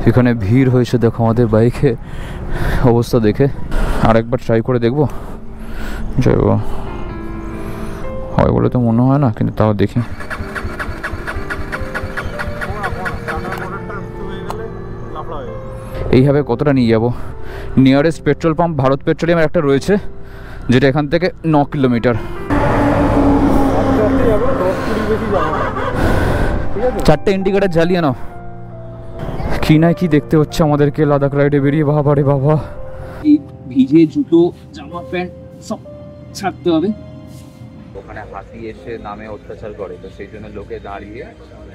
এখানে ভিড় হয়েছে দেখো আমাদের বাইকে অবস্থা দেখে। আরেকবার ট্রাই করে দেখবো, যাইব হয় বলে তো মনে হয় না, কিন্তু তাও দেখি। এইভাবে কতটা নিয়ে যাব? নিয়ারেস্ট পেট্রোল পাম্প ভারত পেট্রোলিয়ামের একটা রয়েছে, যেটা এখান থেকে 9 কিলোমিটার। 4টে ইন্ডিকেটার জ্বালিয়ে নাও। কি না কি দেখতে হচ্ছে আমাদেরকে লাদাখ রাইডে বেরিয়ে। বাবা রে বাবা, এই ভিজে জুতো জামা প্যান্ট সব ছাড়তে হবে। ওখানে হাতি এসে নামে অত্যাচার করে, তো সেই জন্য লোকে দাঁড়িয়ে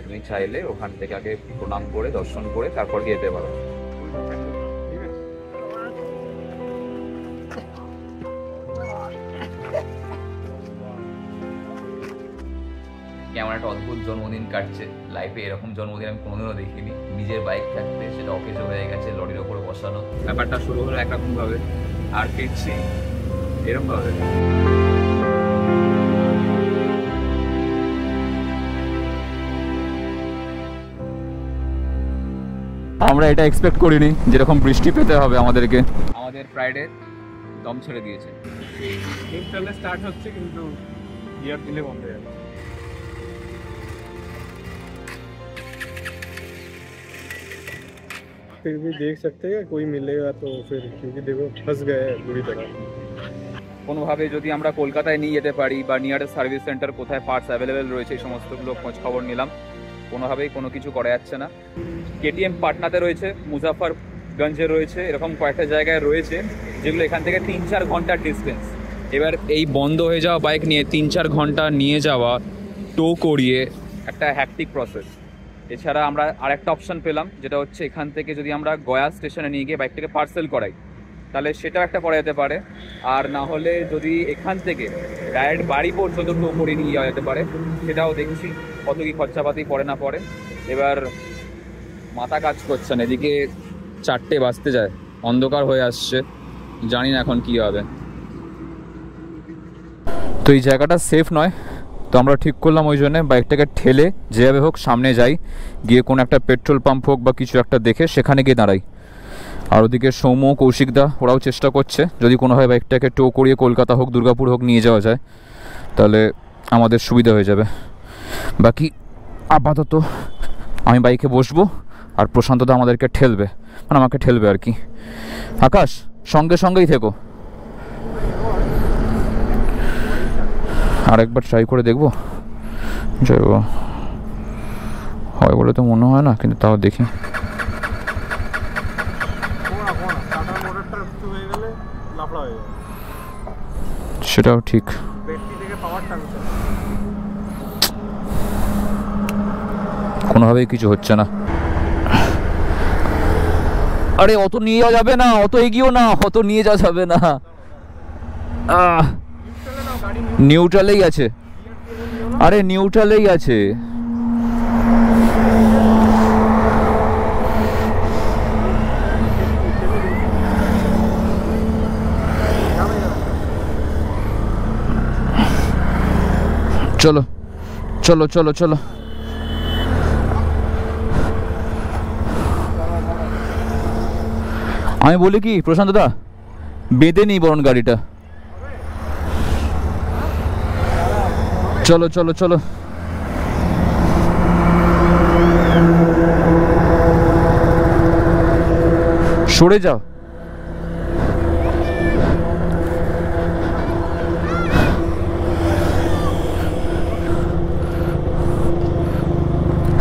তুমি চাইলে ওখান থেকে আগে প্রণাম করে দর্শন করে তারপর যেতে পারো। কেমন একটা অদ্ভুত জন্মদিন কাটছে লাইফে। এরকম জন্মদিন আমি কোনোদিনও দেখিনি। নিজের বাইক থাকতে সেটা অকেজো হয়ে গেছে, লরির ওপরে বসানো। ব্যাপারটা শুরু হলো একরকম ভাবে, আর ফিরছি এরকম ভাবে। আমরা এটা এক্সপেক্ট করিনি যেরকম বৃষ্টি পেতে হবে আমাদেরকে। আমাদের ফ্রাইডে দম ছেড়ে দিয়েছে। স্টার্ট হচ্ছে কিন্তু গিয়ার দিলে বন্ধ হয়ে যাবে। फिर भी देख सकते हैं कोई मिलेगा तो फिर, क्योंकि देखो फंस गए हैं बुरी तरह। কোনোভাবে যদি আমরা কলকাতায় নিয়ে যেতে পারি বা নিয়ারেস্ট সার্ভিস সেন্টার কোথায় পার্টস অ্যাভেলেবেল রয়েছে এই সমস্তগুলো খোঁজ খবর নিলাম। কোনোভাবেই কোনো কিছু করা যাচ্ছে না। কেটিএম পাটনাতে রয়েছে, মুজাফরগঞ্জে রয়েছে, এরকম কয়েকটা জায়গায় রয়েছে যেগুলো এখান থেকে 3-4 ঘন্টার ডিস্টেন্স। এবার এই বন্ধ হয়ে যাওয়া বাইক নিয়ে 3-4 ঘন্টা নিয়ে যাওয়া, টো করিয়ে, একটা হ্যাকটিক প্রসেস। এছাড়া আমরা আরেকটা অপশান পেলাম, যেটা হচ্ছে এখান থেকে যদি আমরা গয়া স্টেশনে নিয়ে গিয়ে বাইকটাকে পার্সেল করাই, তাহলে সেটাও একটা করা যেতে পারে। আর না হলে যদি এখান থেকে ডাইরেক্ট বাড়ি পর্যন্ত টো করে নিয়ে যাওয়া যেতে পারে, সেটাও দেখছি কত কি খরচাপাতি পড়ে না পড়ে। এবার মাথা কাজ করছে না, এদিকে 4টে বাজতে যায়, অন্ধকার হয়ে আসছে, জানি না এখন কি হবে। তো এই জায়গাটা সেফ নয়, তো আমরা ঠিক করলাম ওই জন্য বাইকটাকে ঠেলে যেভাবে হোক সামনে যাই, গিয়ে কোনো একটা পেট্রোল পাম্প হোক বা কিছু একটা দেখে সেখানে গিয়ে দাঁড়াই। আর ওদিকে সৌম্য, কৌশিকদা ওরাও চেষ্টা করছে যদি কোনোভাবে বাইকটাকে টো করিয়ে কলকাতা হোক দুর্গাপুর হোক নিয়ে যাওয়া যায়, তাহলে আমাদের সুবিধা হয়ে যাবে। বাকি আপাতত আমি বাইকে বসবো আর প্রশান্তদা আমাদেরকে ঠেলবে, মানে আমাকে ঠেলবে আর কি। আকাশ সঙ্গে সঙ্গেই থেকো। আরেকবার ট্রাই করে দেখবো, যাইব হয় বলে তো মনে হয় না, কিন্তু তাও দেখি। সেটাও ঠিক। কোনোভাবেই কিছু হচ্ছে না। আরে অত নিয়ে যাওয়া যাবে না, অত এগিয়েও না, অত নিয়ে যাওয়া যাবে না। নিউট্রালেই আছে, আরে নিউট্রালেই আছে। চলো চলো চলো চলো। আমি বলি কি প্রশান্ত দা, বেঁধে নিই বরং গাড়িটা। চলো চলো চলো। সরে যাও।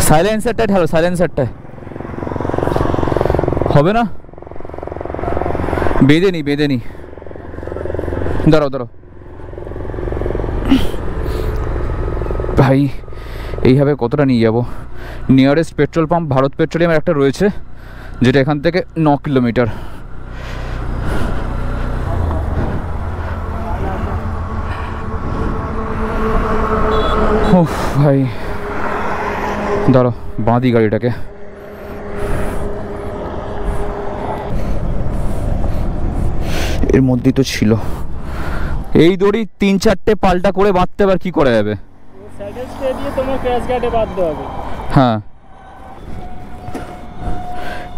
সাইলেন্সারটা ঢালো, সাইলেন্সারটা হবে না। বেঁধে নি বেঁধে নি, দাঁড়াও দাঁড়াও ভাই। এইভাবে কতটা নিয়ে যাব? নিয়ারেস্ট পেট্রোল পাম্প ভারত পেট্রোলিয়ামের একটা রয়েছে, যেটা এখান থেকে 9 কিলোমিটার। ভাই দাঁড়াও, বাঁধি গাড়িটাকে। এর মধ্যেই তো ছিল এই দড়ি, 3-4টে পাল্টা করে বাঁধতে, আবার কি করা যাবে? সাইডে দিয়ে তোমার ক্র্যাশ গার্ডে বাঁধতে হবে। হ্যাঁ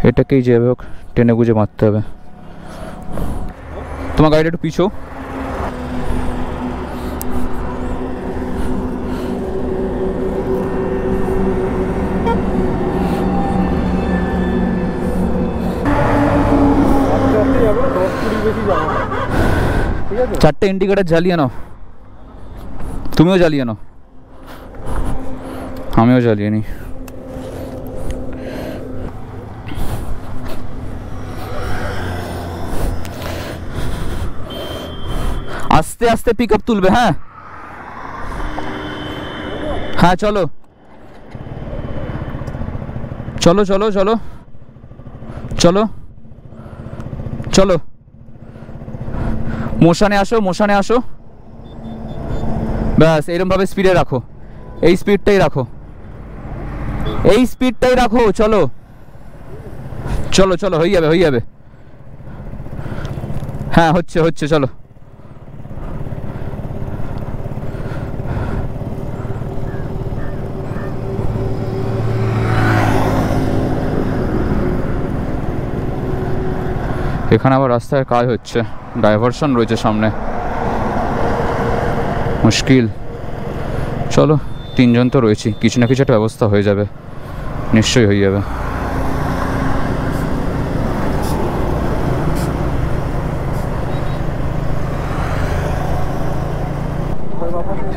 এটাকেই যেভাবে হোক টেনে গুঁজে মারতে হবে। তোমার গাড়িটা একটু পিছো। চারটে ইন্ডিকেটার জ্বালিয়ে নাও, তুমিও জ্বালিয়ে নাও, আমিও জ্বালিয়ে নিই। আস্তে আস্তে পিক আপ তুলবে। হ্যাঁ হ্যাঁ চলো চলো চলো চলো চলো চলো, মোশনে আসো, মোশনে আসো। ব্যাস এরকম ভাবে স্পিডে রাখো, এই স্পিডটাই রাখো, এই স্পিডটাই রাখো। চলো চলো চলো, হয়ে যাবে হয়ে যাবে। হ্যাঁ হচ্ছে হচ্ছে, চলো। এখানে আবার রাস্তায় কাজ হচ্ছে, ডাইভারশন রয়েছে সামনে, মুশকিল। চলো, তিনজন তো রয়েছি, কিছু না কিছু একটা ব্যবস্থা হয়ে যাবে, নিশ্চয়ই হয়ে যাবে।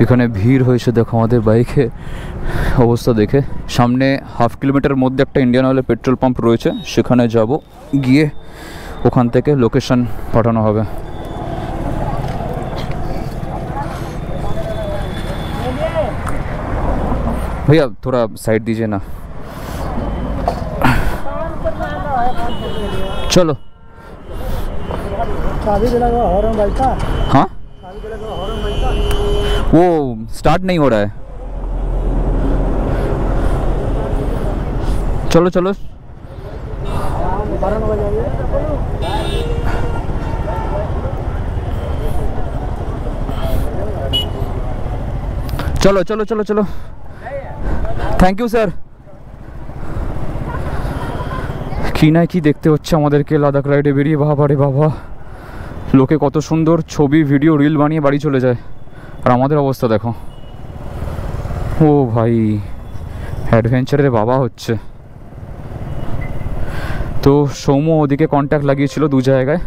এখানে ভিড় হয়েছে দেখো আমাদের বাইকে অবস্থা দেখে। সামনে হাফ কিলোমিটার মধ্যে একটা ইন্ডিয়ান অয়েলের পেট্রোল পাম্প রয়েছে, সেখানে যাব, গিয়ে ওখান থেকে লোকেশন পাঠানো হবে। भैया थोड़ा साइड दीजिए ना। चलो हाँ वो स्टार्ट नहीं हो रहा है। चलो चलो चलो चलो चलो चलो, থ্যাংক ইউ স্যার। কি না কি দেখতে হচ্ছে আমাদেরকে লাদাখ রাইডে বেরিয়ে, বাবা রে বাবা, লোকে কত সুন্দর ছবি ভিডিও রিল বানিয়ে বাড়ি চলে যায়, আর আমাদের অবস্থা দেখো। ও ভাই, অ্যাডভেঞ্চারের বাবা হচ্ছে। তো সৌম্য ওদিকে কন্ট্যাক্ট লাগিয়েছিল দু জায়গায়,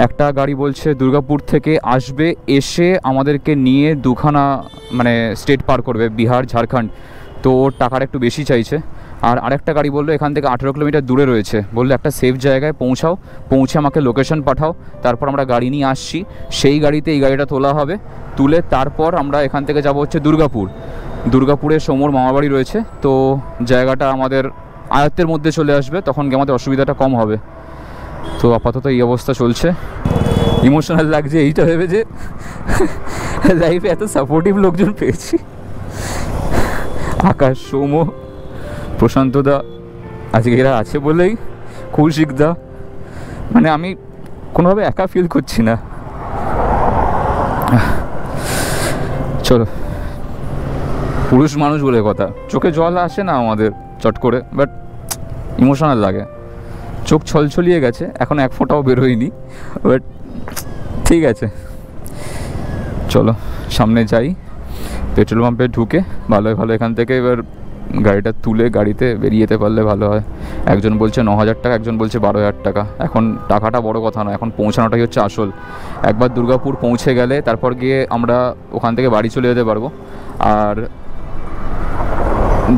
একটা গাড়ি বলছে দুর্গাপুর থেকে আসবে, এসে আমাদেরকে নিয়ে দুখানা মানে স্টেট পার করবে, বিহার ঝাড়খণ্ড, তো ওর টাকাটা একটু বেশি চাইছে। আর আরেকটা গাড়ি বললো এখান থেকে 18 কিলোমিটার দূরে রয়েছে, বললো একটা সেফ জায়গায় পৌঁছাও, পৌঁছে আমাকে লোকেশন পাঠাও, তারপর আমরা গাড়ি নিয়ে আসছি, সেই গাড়িতে এই গাড়িটা তোলা হবে, তুলে তারপর আমরা এখান থেকে যাব হচ্ছে দুর্গাপুর। দুর্গাপুরে সৌম্যর মামাবাড়ি রয়েছে, তো জায়গাটা আমাদের আয়ত্তের মধ্যে চলে আসবে, তখন কি আমাদের অসুবিধাটা কম হবে। তো আপাতত এই অবস্থা চলছে। ইমোশনাল লাগছে এইটা ভেবে যে লাইফে এত সাপোর্টিভ লোকজন পেয়েছি। আকাশ, সৌম্য, প্রশান্তদা, আজকে এরা আছে বলেই, কৌশিকদা, মানে আমি কোনোভাবে একা ফিল করছি না। চলো, পুরুষ মানুষ বলে কথা, চোখে জল আসে না আমাদের চট করে, বাট ইমোশনাল লাগে। চোখ ছলছলিয়ে গেছে, এখন এক ফোঁটাও বেরোয়নি, বাট ঠিক আছে। চলো সামনে যাই, পেট্রোল পাম্পে ঢুকে ভালোই ভালো এখান থেকে এবার গাড়িটা তুলে গাড়িতে বেরিয়ে যেতে পারলে ভালো হয়। একজন বলছে 9,000 টাকা, একজন বলছে 12,000 টাকা। এখন টাকাটা বড় কথা নয়, এখন পৌঁছানোটাই হচ্ছে আসল। একবার দুর্গাপুর পৌঁছে গেলে তারপর গিয়ে আমরা ওখান থেকে বাড়ি চলে যেতে পারবো, আর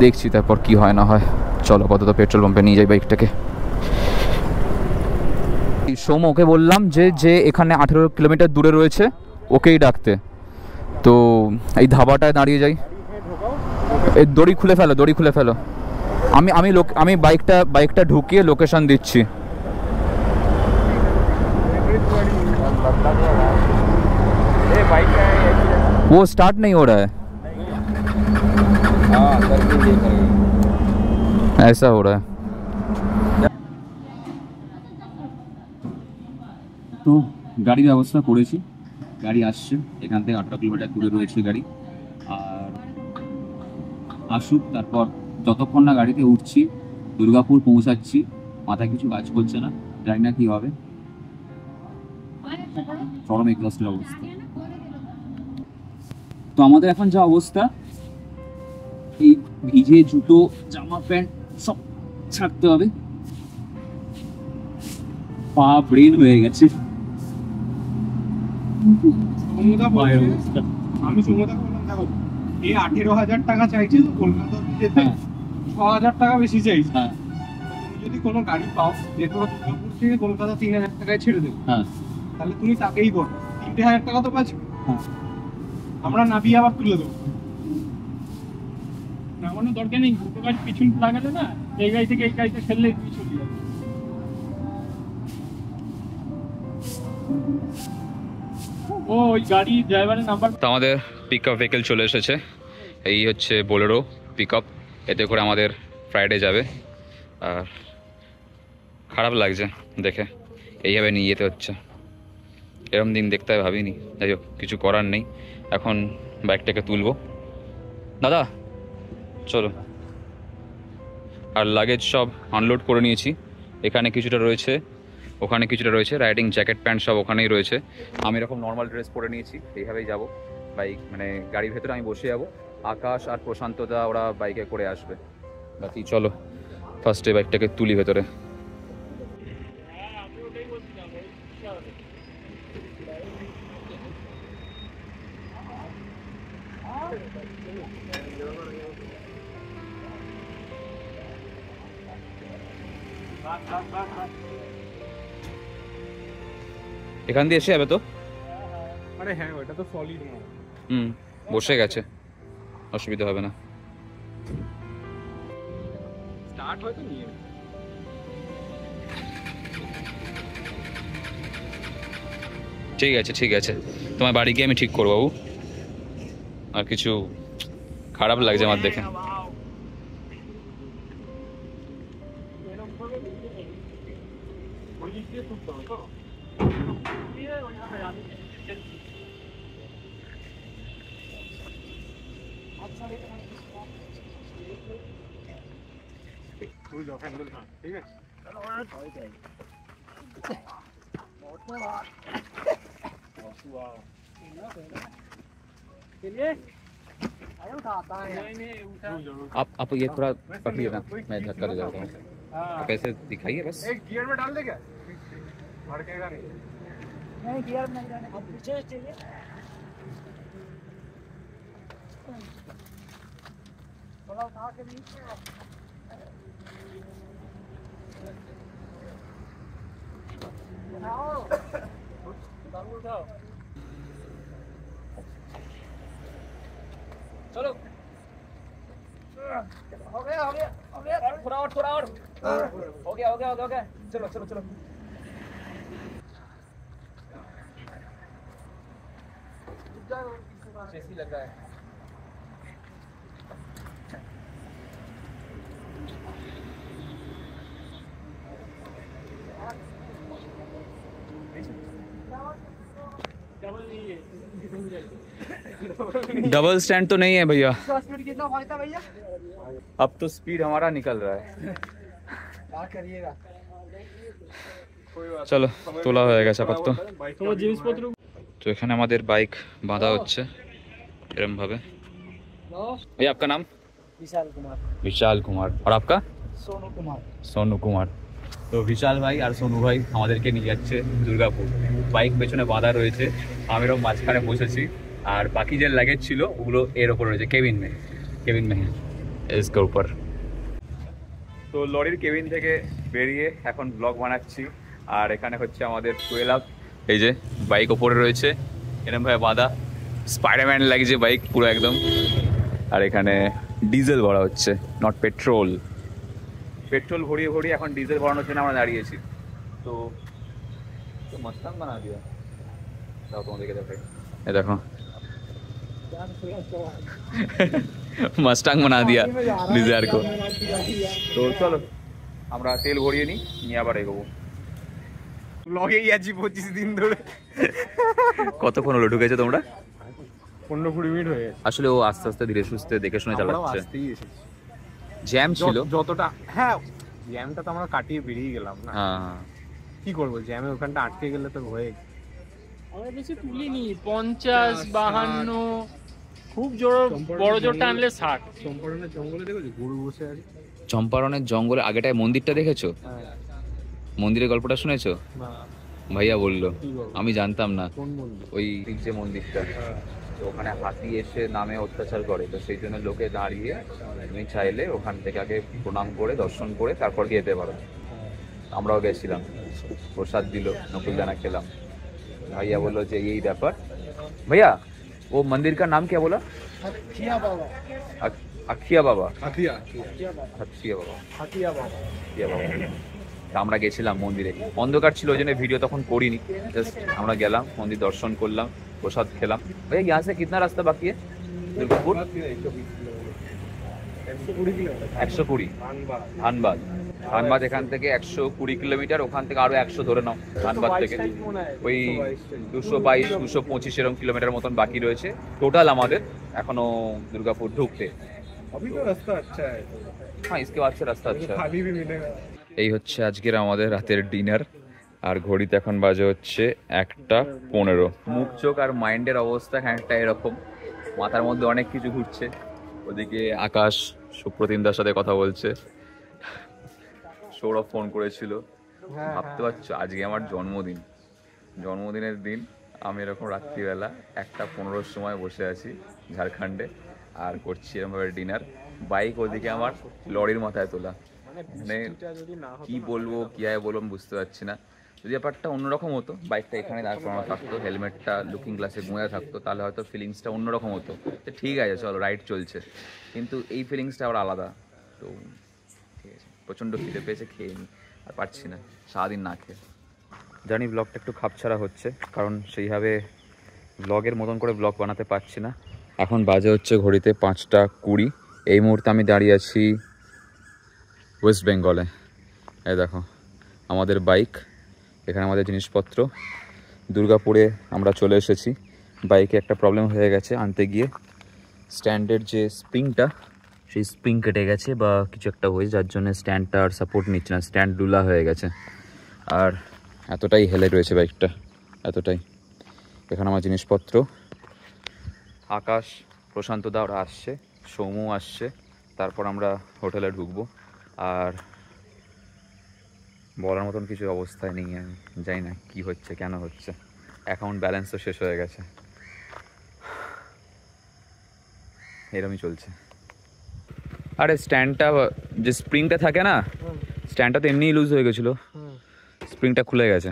দেখছি তারপর কি হয় না হয়। চলো কত তো পেট্রোল পাম্পে নিয়ে যাই বাইকটাকে। সৌম্য ওকে বললাম যে এখানে 18 কিলোমিটার দূরে রয়েছে, ওকেই ডাকতে। তো এই ধাবাটায় দাঁড়িয়ে যাই, এই দড়ি খুলে ফেলো, দড়ি খুলে ফেলো। আমি বাইকটা ঢুকিয়ে লোকেশন দিচ্ছি। वो स्टार्ट नहीं हो रहा है, ऐसा हो रहा है। তো গাড়ির ব্যবস্থা করেছি, গাড়ি আসছে, এখান থেকে 18 কিলোমিটার দূরে রয়েছে গাড়ি। আর আসুক, তারপর যতক্ষণ না গাড়িতে উঠছি, দুর্গাপুর পৌঁছাচ্ছি, মাথায় কিছু কাজ করছে না, জানি না কি হবে। চরম এক্সস্টের অবস্থা। তো আমাদের এখন যা অবস্থা, এই ভিজে জুতো জামা প্যান্ট সব ছাড়তে হবে, পা ব্রেন হয়ে গেছে। আমি সুমতা বললাম দেখো এই 18,000 টাকা চাইছি তো কলকাতা যেতে, 6,000 টাকা বেশি চাইছি। হ্যাঁ তুমি যদি কোনো গাড়ি পাও যে তোমার দুর্গাপুর থেকে কলকাতা 3,000 টাকায় ছেড়ে দেবে, হ্যাঁ তাহলে তুমি তাকেই করো, 3,000 টাকা তো পাচ্ছ। হ্যাঁ। আমরা নাবিয়ে আবার তুলে দেবো। নামানো দরকার নেই, দুটো গাড়ি পিছন লাগালে না, এই গাড়ি থেকে এই গাড়িতে ফেললে তুই চলে যাবে। ও ওই গাড়ি ড্রাইভারের নাম্বার। তো আমাদের পিক আপ ভেহিকেল চলে এসেছে, এই হচ্ছে বোলেরো পিক আপ। এতে করে আমাদের ফ্রাইডে যাবে। আর খারাপ লাগছে দেখে, এইভাবে নিয়ে যেতে হচ্ছে। এরকম দিন দেখতে হবে ভাবিনি, যাই হোক কিছু করার নেই। এখন বাইকটাকে তুলবো। দাদা চলো। আর লাগেজ সব আনলোড করে নিয়েছি, এখানে কিছুটা রয়েছে, ওখানে কিছুটা রয়েছে, রাইডিং জ্যাকেট প্যান্ট সব ওখানেই রয়েছে। আমি এরকম নর্মাল ড্রেস পরে নিয়েছি, এইভাবেই যাব। বাইক মানে গাড়ির ভেতরে আমি বসে যাবো, আকাশ আর প্রশান্তদা ওরা বাইকে করে আসবে। বাকি চলো ফার্স্টে বাইকটাকে তুলি ভেতরে। এখান দিয়ে এসে যাবে তো? আরে হ্যাঁ ওটা তো সলিড মাল। বসে গেছে, অসুবিধা হবে না। স্টার্ট হয়তো নিয়ে ঠিক আছে ঠিক আছে, তোমার বাড়ি গিয়ে আমি ঠিক করবো বাবু। আর কিছু খারাপ লাগছে আমার দেখে। ঠিক আছে। आप ये थोड़ा पकड़िए ना, मैं धक्का दे जाता हूँ। आप ऐसे दिखाइए बस। एक गियर में डाल दे क्या? भड़केगा नहीं। नहीं गियर में नहीं जाने, अब पीछे चाहिए। थोड़ा उठा के नीचे उठाओ, उठाओ। चलो हो गया हो गया हो गया, थोड़ा और हो गया हो गया हो गया। चलो चलो चलो जैसी लग रहा है। डबल स्टैंड तो नहीं है भैया, स्पीड कितना भागता भैया? अब तो स्पीड हमारा निकल रहा है। क्या करिएगा? চলো তোলা হয়ে গেছে আপাতত। তোমার জিনিসপত্র তো এখানে আমাদের বাইক বাঁধা হচ্ছে এরম ভাবে। भैया आपका नाम? विशाल कुमार। विशाल कुमार। और आपका? सोनू कुमार। সোনু কুমার। তো বিশাল ভাই আর সোনু ভাই আমাদেরকে নিয়ে যাচ্ছে দুর্গাপুর। বাইক পেছনে বাঁধা রয়েছে, আমিও মাঝখানে বসেছি। আর বাকি যে লাগেজ ছিল ওগুলো এর ওপর রয়েছে, কেবিন মে इसके ऊपर। তো লরির কেবিন থেকে বেরিয়ে এখন ব্লগ বানাচ্ছি। আর এখানে হচ্ছে আমাদের 12 এই যে বাইক ওপরে রয়েছে, এরকম ভাবে বাঁধা, স্পাইডারম্যান লাগছে বাইক পুরো একদম। আর এখানে ডিজেল ভরা হচ্ছে, নট পেট্রোল। পেট্রোল ভরিয়ে ভরিয়ে এখন ডিজেল ভরানোর জন্য আমরা দাঁড়িয়েছি। তো মস্তান বানা দিয়া, তাও তোমাদেরকে দেখাই। এই দেখো मस्टैंग बना दिया डिजायर को। তো চলো আমরা তেল ভরিয়ে নিয়ে আবার এগোবো। ব্লগেই আছি 25 দিন ধরে। কতক্ষণ হলো ঢুকেছো তোমরা? 15-20 মিনিট হয়ে গেছে। আসলে ও আস্তে আস্তে ধীরে সুস্থে দেখে শুনে আমরাও চালাচ্ছে। আসতেই এসেছি। জ্যাম ছিল যতটা হ্যাঁ জ্যামটা তো আমরা কাটিয়ে বেরিয়ে গেলাম না, হ্যাঁ কি করবো, জ্যামে ওখানটা আটকে গেলে তো হয়ে আমরা বেশি তুলিনি, 50-52, খুব জোর বড় জোর টানলে 60। চম্পারণের জঙ্গলে দেখেছো গরু বসে আছে? চম্পারণের জঙ্গলে আগেটায় মন্দিরটা দেখেছো? হ্যাঁ। মন্দিরের গল্পটা শুনেছো? না। ভাইয়া বললো, কি বলবো? আমি জানতাম না। কোন মন্দির? ওই যে মন্দিরটা, হ্যাঁ। তো ওখানে হাতি এসে নামে অত্যাচার করে, তো সেই জন্য লোকে দাঁড়িয়ে তুমি চাইলে ওখান থেকে আগে প্রণাম করে দর্শন করে তারপর গিয়ে যেতে পারো। আমরাও গেছিলাম, প্রসাদ দিল, নকুলদানা খেলাম। भैया बोलो जो यही व्यापार। भैया वो मंदिर का नाम क्या बोला? হাতিয়া বাবা। अखिया बाबा। হাতিয়া बाबा। হাতিয়া বাবা। अखिया बाबा। তা আমরা গেছিলাম মন্দিরে, অন্ধকার ছিল ওই জন্য ভিডিও তখন করিনি, জাস্ট আমরা গেলাম, মন্দির দর্শন করলাম, প্রসাদ খেলাম। भैया यहाँ से कितना रास्ता बाकी है दुर्गापुर? 120। ধানবাদ। ধানবাদ এখান থেকে 120 কিলোমিটার, ওখান থেকে আরো 100 ধরে নাও ধানবাদ থেকে, ওই 222-225 এরকম কিলোমিটার মতন বাকি রয়েছে টোটাল আমাদের এখনো দুর্গাপুর ঢুকতে। হ্যাঁ इसके बाद से रास्ता अच्छा है। এই হচ্ছে আজকের আমাদের রাতের ডিনার, আর ঘড়িতে এখন বাজে হচ্ছে 1:15। মুখ চোখ আর মাইন্ডের অবস্থা খানিকটা এরকম, মাথার মধ্যে অনেক কিছু ঘুরছে। ওদিকে আকাশ সুপ্রতিমদার সাথে কথা বলছে, সৌরভ ফোন করেছিল। ভাবতে পারছো আজকে আমার জন্মদিনের দিন, আমি এরকম রাত্রিবেলা 1:15 সময় বসে আছি ঝাড়খণ্ডে আর করছি এরকমভাবে ডিনার। বাইক ওদিকে আমার লরির মাথায় তোলা, মানে কি বলবো কিভাবে বলবো আমি বুঝতে পারছি না। যদি ব্যাপারটা অন্যরকম হতো, বাইকটা এখানে দাঁড় করানো থাকতো, হেলমেটটা লুকিং গ্লাসে গুঁয়ে থাকতো, তাহলে হয়তো ফিলিংসটা অন্যরকম হতো, তো ঠিক আছে চলো রাইড চলছে, কিন্তু এই ফিলিংসটা আবার আলাদা। তো ঠিক আছে, প্রচণ্ড খিদে পেয়েছে, খেয়ে নিই, আর পারছি না সারাদিন না খেয়ে। জানি ব্লগটা একটু খাপছাড়া হচ্ছে, কারণ সেইভাবে ব্লগের মতন করে ব্লগ বানাতে পারছি না। এখন বাজে হচ্ছে ঘড়িতে 5:20। এই মুহূর্তে আমি দাঁড়িয়ে আছি ওয়েস্ট বেঙ্গলে। এই দেখো আমাদের বাইক, এখানে আমাদের জিনিসপত্র। দুর্গাপুরে আমরা চলে এসেছি, বাইকে একটা প্রবলেম হয়ে গেছে, আনতে গিয়ে স্ট্যান্ডের যে স্প্রিংটা, সেই স্প্রিং কেটে গেছে বা কিছু একটা হয়েছে, যার জন্য স্ট্যান্ডটা আর সাপোর্ট নিচ্ছে না, স্ট্যান্ড ডুলা হয়ে গেছে, আর এতটাই হেলে রয়েছে বাইকটা, এতটাই। এখানে আমার জিনিসপত্র, আকাশ, প্রশান্ত দা ওরা আসছে, সৌমু আসছে, তারপর আমরা হোটেলে ঢুকবো। আর বলার মতন কিছু অবস্থায় নেই, আমি জানি না কী হচ্ছে কেন হচ্ছে, অ্যাকাউন্ট ব্যালেন্সও শেষ হয়ে গেছে, এরমই চলছে। আরে স্ট্যান্ডটা যে স্প্রিংটা থাকে না, স্ট্যান্ডটা তো এমনিই লুজ হয়ে গেছিলো, স্প্রিংটা খুলে গেছে,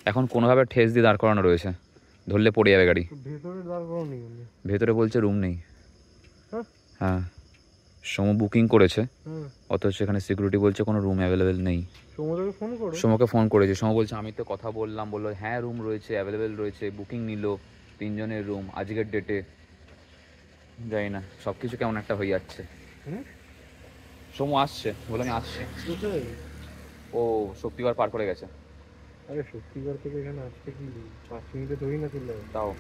এখন কোনোভাবে ঠেস দিয়ে দাঁড় করানো রয়েছে, ধরলে পড়ে যাবে গাড়ি। ভেতরে বলছে রুম নেই। হ্যাঁ সমু বুকিং করেছে, অথচ সেখানে সিকিউরিটি বলছে কোনো রুম অ্যাভেলেবেল নেই। সমুকে ফোন করেছে, সমু বলছে আমি তো কথা বললাম, বললো হ্যাঁ রুম রয়েছে, অ্যাভেলেবেল রয়েছে, বুকিং নিল 3 জনের রুম আজকের ডেটে। জানি না সব কিছু কেমন একটা হয়ে যাচ্ছে। সমু আসছে, বলে আমি আসছি, ও শক্তিগড় পার করে গেছে। আরে শক্তিগড় থেকে এখানে আসতে কি 5 মিনিটে ধরি না চলে যাবে তাও।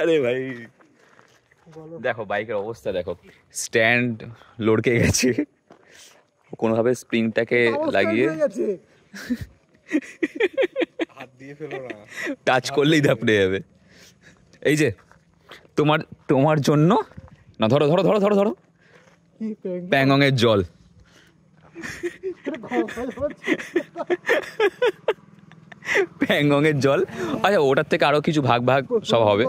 আরে ভাই দেখো বাইকের অবস্থা দেখো, স্ট্যান্ড লড়কে গেছে, কোনোভাবে স্প্রিংটাকে লাগিয়ে হাত দিয়ে ফেলো না, টাচ করলেই ধাপড়ে যাবে। এই যে তোমার জন্য না, ধরো ধরো ধরো ধরো ধরো প্যাংগংয়ের জল। প্যাংগংয়ের জল, আচ্ছা ওটার থেকে আরো কিছু ভাগ ভাগ সব হবে।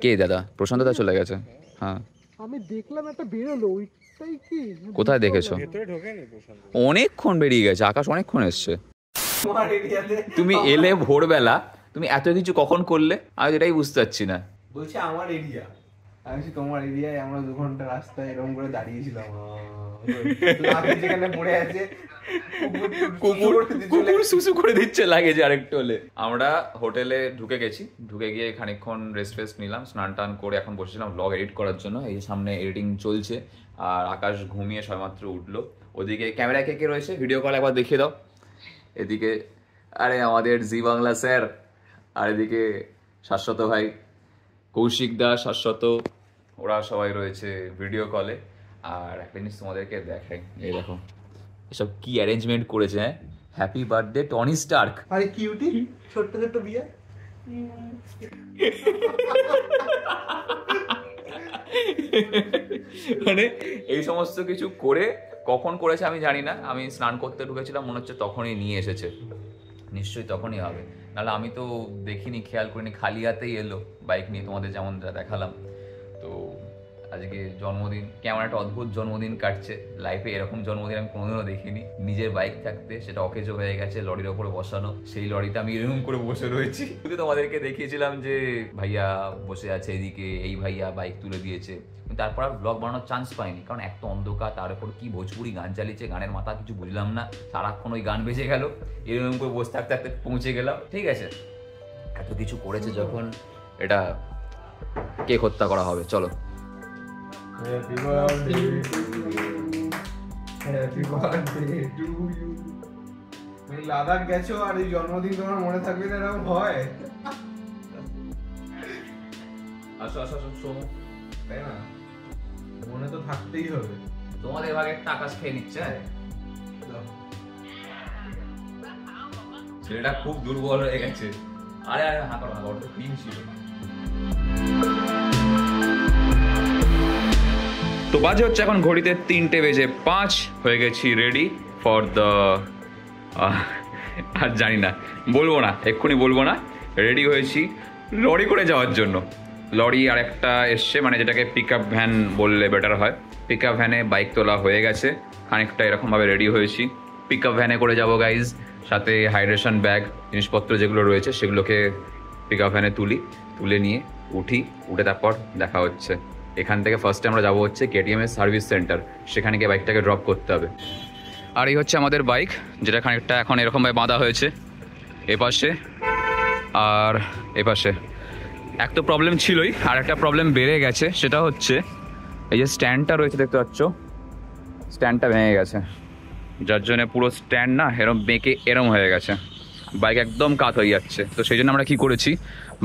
কে দাদা? প্রশান্ত দা চলে গেছে। হ্যাঁ আমি দেখলাম একটা বেরোলো, ওইটাই কি? কোথায় দেখেছো? ভেতরে ঢোকেনি প্রশান্ত, অনেকক্ষণ বেরিয়ে গেছে, আকাশ অনেকক্ষণ এসছে। তুমি এলে ভোরবেলা, তুমি এত কিছু কখন করলে আমি এটাই বুঝতে পারছি না। বলছি আমার এরিয়া, আমি তোমার এরিয়ায় আমরা 2 ঘন্টা রাস্তায় এরকম করে দাঁড়িয়েছিলাম, যেখানে পড়ে আছে কুকুর সুসু করে দিচ্ছে লাগেছে আরেকটু হলে। আমরা হোটেলে ঢুকে গেছি, ঢুকে গিয়ে খানিকক্ষণ রেস্ট ফেস্ট নিলাম, স্নান টান করে এখন বসেছিলাম ব্লগ এডিট করার জন্য। এই সামনে এডিটিং চলছে, আর আকাশ ঘুমিয়ে সবেমাত্র উঠলো। ওদিকে ক্যামেরায় কে কে রয়েছে ভিডিও কল একবার দেখিয়ে দাও। এদিকে আরে আমাদের জি বাংলা স্যার, আর এদিকে শাশ্বত ভাই, কৌশিক দা, শাশ্বত, ওরা সবাই রয়েছে ভিডিও কলে। আর একটা জিনিস তোমাদেরকে দেখাই, এই দেখো এসব কি অ্যারেঞ্জমেন্ট করেছে। হ্যাঁ, হ্যাপি বার্থডে টনি স্টার্ক। আরে কিউটি, ছোট্ট ছোট্ট বিয়ে। মানে এই সমস্ত কিছু করে কখন করেছে আমি জানি না, আমি স্নান করতে ঢুকেছিলাম, মনে হচ্ছে তখনই নিয়ে এসেছে, নিশ্চয়ই তখনই হবে, নাহলে আমি তো দেখিনি, খেয়াল করিনি, খালি হাতেই এলো বাইক নিয়ে, তোমাদের যেমন দেখালাম। তো আজকে জন্মদিন, কেমন একটা অদ্ভুত জন্মদিন কাটছে, লাইফে এরকম জন্মদিন আমি কোনোদিনও দেখিনি। নিজের বাইক থাকতে সেটা অকেজো হয়ে গেছে, লরির ওপরে বসানো, সেই লরিতে আমি এরকম করে বসে রয়েছি। কিন্তু তোমাদেরকে দেখিয়েছিলাম যে ভাইয়া বসে আছে এদিকে, এই ভাইয়া বাইক তুলে দিয়েছে, তারপর আর ব্লগ বানানোর চান্স পাইনি, কারণ এক তো অন্ধকার, তার উপর কি ভোজপুরি গান চালিয়েছে, গানের মাথা কিছু বুঝলাম না, সারাক্ষণ ওই গান বেজে গেল, এরকম করে বসে থাকতে থাকতে পৌঁছে গেলাম। ঠিক আছে, এত কিছু করেছে যখন, এটা কেক হত্যা করা হবে, চলো। Happy birthday to you, happy birthday to you. তুমি লাদাখ গেছো আর এই জন্মদিন তোমার মনে থাকবে না, এরকম হয়? আসো আসো আসো, সোমু, তাই না, মনে তো থাকতেই হবে। তোমাদের ভাগে একটা আকাশ খেয়ে নিচ্ছে। ছেলেটা খুব দুর্বল হয়ে গেছে। আরে আরে হা করো, ওটা তো ক্রিম ছিল। তো বাজে হচ্ছে এখন ঘড়িতে 3:05, হয়ে গেছি রেডি ফর দ্য, আর জানি না, বলবো না, এক্ষুনি বলবো না, রেডি হয়েছি লরি করে যাওয়ার জন্য। লরি আর একটা এসছে, মানে যেটাকে পিক আপ ভ্যান বললে বেটার হয়, পিক আপ ভ্যানে বাইক তোলা হয়ে গেছে, খানিকটা এরকমভাবে রেডি হয়েছি, পিক আপ ভ্যানে করে যাবো গাইজ, সাথে হাইড্রেশন ব্যাগ, জিনিসপত্র যেগুলো রয়েছে সেগুলোকে পিক আপ ভ্যানে তুলে নিয়ে উঠে তারপর দেখা হচ্ছে। এখান থেকে ফার্স্টে আমরা যাবো হচ্ছে KTM এর সার্ভিস সেন্টার, সেখানে গিয়ে বাইকটাকে ড্রপ করতে হবে। আর এই হচ্ছে আমাদের বাইক, যেটা খানিকটা এখন এরকমভাবে বাঁধা হয়েছে এপাশে আর এপাশে। এক তো প্রবলেম ছিলই, আর একটা প্রবলেম বেড়ে গেছে, সেটা হচ্ছে এই যে স্ট্যান্ডটা রয়েছে দেখতে পাচ্ছ, স্ট্যান্ডটা ভেঙে গেছে, যার জন্য পুরো স্ট্যান্ড না এরম বেঁকে এরম হয়ে গেছে, বাইক একদম কাত হয়ে যাচ্ছে। তো সেই জন্য আমরা কী করেছি,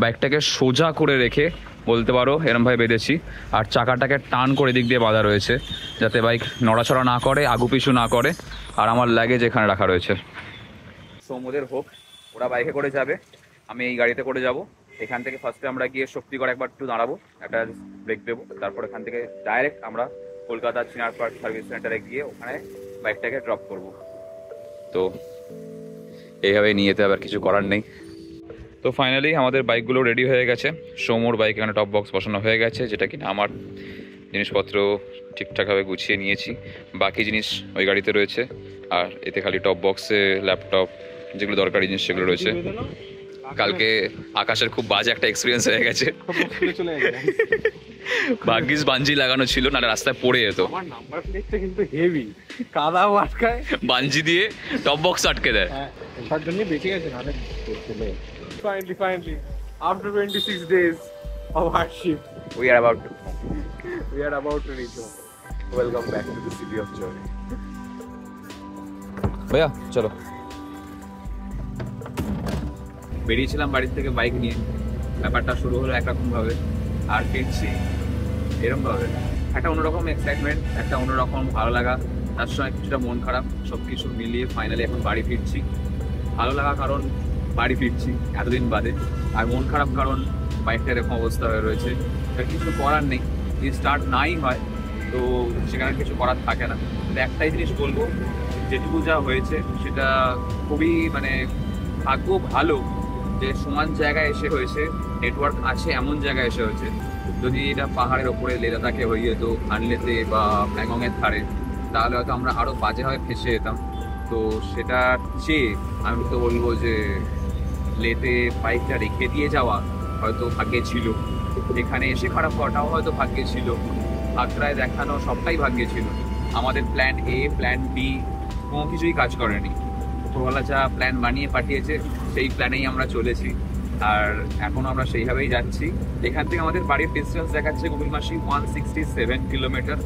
বাইকটাকে সোজা করে রেখে বলতে পারো এরমভাবে বেঁধেছি, আর চাকাটাকে টান করে দিক দিয়ে বাঁধা রয়েছে, যাতে বাইক নড়াচড়া না করে, আগুপিছু না করে। আর আমার লাগেজ এখানে রাখা রয়েছে। সমুদ্রের হোক, ওরা বাইকে করে যাবে, আমি এই গাড়িতে করে যাব। এখান থেকে ফার্স্টে আমরা গিয়ে শক্তিগড় একবার একটু দাঁড়াবো, একটা ব্রেক দেবো, তারপর এখান থেকে ডাইরেক্ট আমরা কলকাতা চিনার পার্ক সার্ভিস সেন্টারে গিয়ে ওখানে বাইকটাকে ড্রপ করব। তো এইভাবে নিয়ে যেতে হবে, আর কিছু করার নেই। তো ফাইনালি আমাদের বাইকগুলো রেডি হয়ে গেছে, সৌমুর বাইক এখানে টপ বক্স বসানো হয়ে গেছে, যেটা কিনা আমার জিনিসপত্র ঠিকঠাকভাবে গুছিয়ে নিয়েছি, বাকি জিনিস ওই গাড়িতে রয়েছে, আর এতে খালি টপ বক্সে ল্যাপটপ যেগুলো দরকারি জিনিস সেগুলো রয়েছে। কালকে আকাশের খুব বাজে একটা এক্সপিরিয়েন্স হয়ে গেছে, ভাগ্যিস বাঞ্জি লাগানো ছিল, না রাস্তায় পড়ে যেত। আমার নাম্বার প্লেটটা কিন্তু হেভি, কাদাও আটকায়, বাঞ্জি দিয়ে টপ বক্স আটকে দেয়। হ্যাঁ তার জন্য বেঁচে গেছে, নাহলে finally after 26 days of hardship We are about to reach home. Welcome back to the city of joy. ভাইয়া চলো। বেরিয়েছিলাম বাড়ির থেকে বাইক নিয়ে, ব্যাপারটা শুরু হলো একরকম ভাবে, আর ফিরছি এরকম ভাবে, একটা অন্যরকম এক্সাইটমেন্ট, একটা অন্যরকম ভালো লাগা, তার সঙ্গে কিছুটা মন খারাপ, সব কিছু মিলিয়ে ফাইনালি এখন বাড়ি ফিরছি। ভালো লাগা কারণ বাড়ি ফিরছি এতদিন বাদে, আর মন খারাপ কারণ বাইকটা এরকম অবস্থা হয়ে রয়েছে, কিছু করার নেই, যদি স্টার্ট নাই হয় তো সেখানে কিছু করার থাকে না। তো একটাই জিনিস বলবো, যেটুকু যা হয়েছে সেটা খুবই মানে ভাগ্য ভালো যে সমান জায়গায় এসে হয়েছে, নেটওয়ার্ক আছে এমন জায়গায় এসে হয়েছে। যদি এটা পাহাড়ের ওপরে লেদাখে হয়ে যেত, আনলেতে বা প্যাংগংয়ের ধারে, তাহলে হয়তো আমরা আরও বাজেভাবে ফেসে যেতাম। তো সেটা চেয়ে আমি তো বলবো যে লেতে বাইকটা রেখে দিয়ে যাওয়া হয়তো ভাগ্যে ছিল, এখানে এসে খারাপ করাটাও হয়তো ভাগ্যে ছিল, আগ্রায় দেখানো সবটাই ভাগ্যে ছিল। আমাদের প্ল্যান A, প্ল্যান B কোনো কিছুই কাজ করেনি, উপরওয়ালা যা প্ল্যান বানিয়ে পাঠিয়েছে সেই প্ল্যানেই আমরা চলেছি, আর এখনও আমরা সেইভাবেই যাচ্ছি। এখান থেকে আমাদের বাড়ির ডিস্টেন্স দেখাচ্ছে গুগল মাসি 167 কিলোমিটার,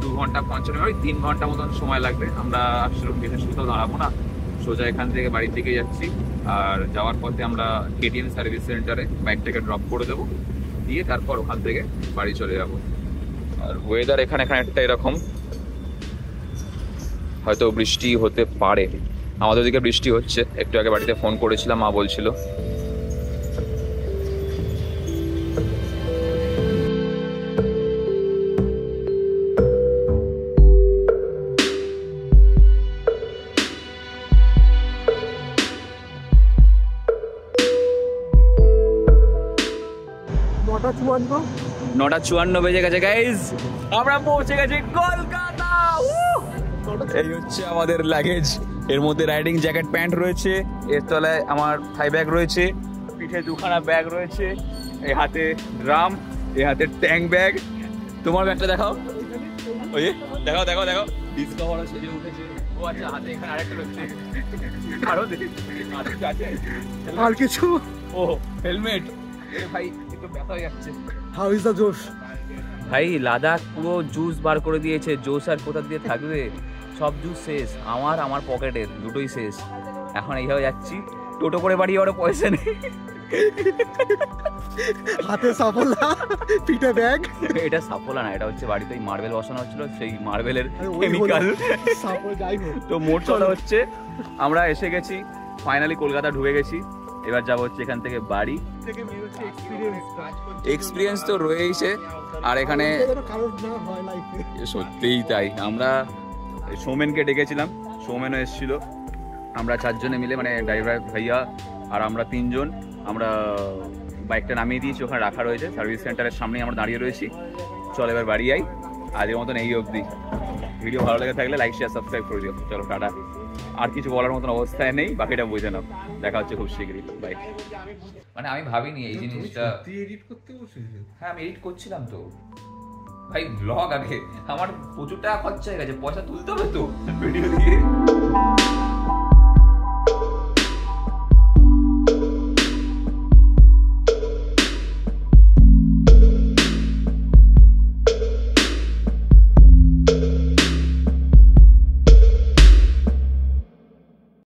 2 ঘন্টা 55 মিনিট, 3 ঘন্টা মতন সময় লাগবে। আমরা আসলে বিশেষ কোথাও দাঁড়াবো না, সোজা এখান থেকে বাড়ির দিকে যাচ্ছি, আর যাওয়ার পথে আমরা KTM সার্ভিস সেন্টারে বাইকটাকে ড্রপ করে দেবো, দিয়ে তারপর ওখান থেকে বাড়ি চলে যাবো। আর ওয়েদার এখানে একটা এরকম, হয়তো বৃষ্টি হতে পারে। আমাদের দিকে বৃষ্টি হচ্ছে, একটু আগে বাড়িতে ফোন করেছিলাম, মা বলছিল। নটা 54 বেজে গেছে গাইজ, আমরা পৌঁছে গেছি কলকাতা। এই হচ্ছে আমাদের লাগেজ, এর মধ্যে রাইডিং জ্যাকেট প্যান্ট রয়েছে, এর তলায় আমার থাই ব্যাগ রয়েছে, পিঠে দুখানা ব্যাগ রয়েছে, এই হাতে ড্রাম, এই হাতে ট্যাঙ্ক ব্যাগ। তোমার ব্যাগটা দেখাও, ওই দেখাও দেখাও দেখাও, ডিসকভারও সেজে উঠেছে। ও আচ্ছা, হাতে এখানে আরেকটা রয়েছে, আরো দেখি আছে আর কিছু। ও হেলমেট। ভাই একটু ব্যথা হয়ে যাচ্ছে। হাউ ইজ দ্য জোশ? ভাই লাদাখ পুরো জুস বার করে দিয়েছে, জোস আর কোথা দিয়ে থাকবে, সব জুস শেষ। আমার পকেটের দুটোই শেষ। এখন এইভাবে যাচ্ছি, টোটো করে বাড়ি যাওয়ার পয়সা নেই। হাতে সাফলা, পিঠে ব্যাগ। এটা সাফলা না, এটা হচ্ছে বাড়িতে মার্বেল বসানো হচ্ছিল, সেই মার্বেলের কেমিক্যাল। তো মোট কথা হচ্ছে আমরা এসে গেছি, ফাইনালি কলকাতা ঢুকে গেছি। এবার যাবো হচ্ছে এখান থেকে বাড়ি। এক্সপিরিয়েন্স তো রয়েইছে, আর এখানে সত্যিই তাই। আমরা সৌমেনকে ডেকেছিলাম, সৌমেনও এসেছিল। আমরা 4 জনে মিলে, মানে ড্রাইভার ভাইয়া আর আমরা 3 জন, আমরা বাইকটা নামিয়ে দিয়েছি, ওখানে রাখা রয়েছে সার্ভিস সেন্টারের সামনেই আমরা দাঁড়িয়ে রয়েছি। চল এবার বাড়ি যাই। আজকের মতন এই অবধি। ভিডিও ভালো লেগে থাকলে লাইক শেয়ার সাবস্ক্রাইব করে দিও। চলো টাটা। আর কিছু বলার মতন অবস্থায় নেই, বাকিটা বুঝে নাও। দেখা হচ্ছে খুব শীঘ্রই, বাই। মানে আমি ভাবিনি এই জিনিসটা। এডিট করতে বসেছিস? হ্যাঁ আমি এডিট করছিলাম তো ভাই, ব্লগ আগে। আমার প্রচুর টাকা খরচা হয়ে গেছে, পয়সা তুলতে হবে তো ভিডিও দিয়ে।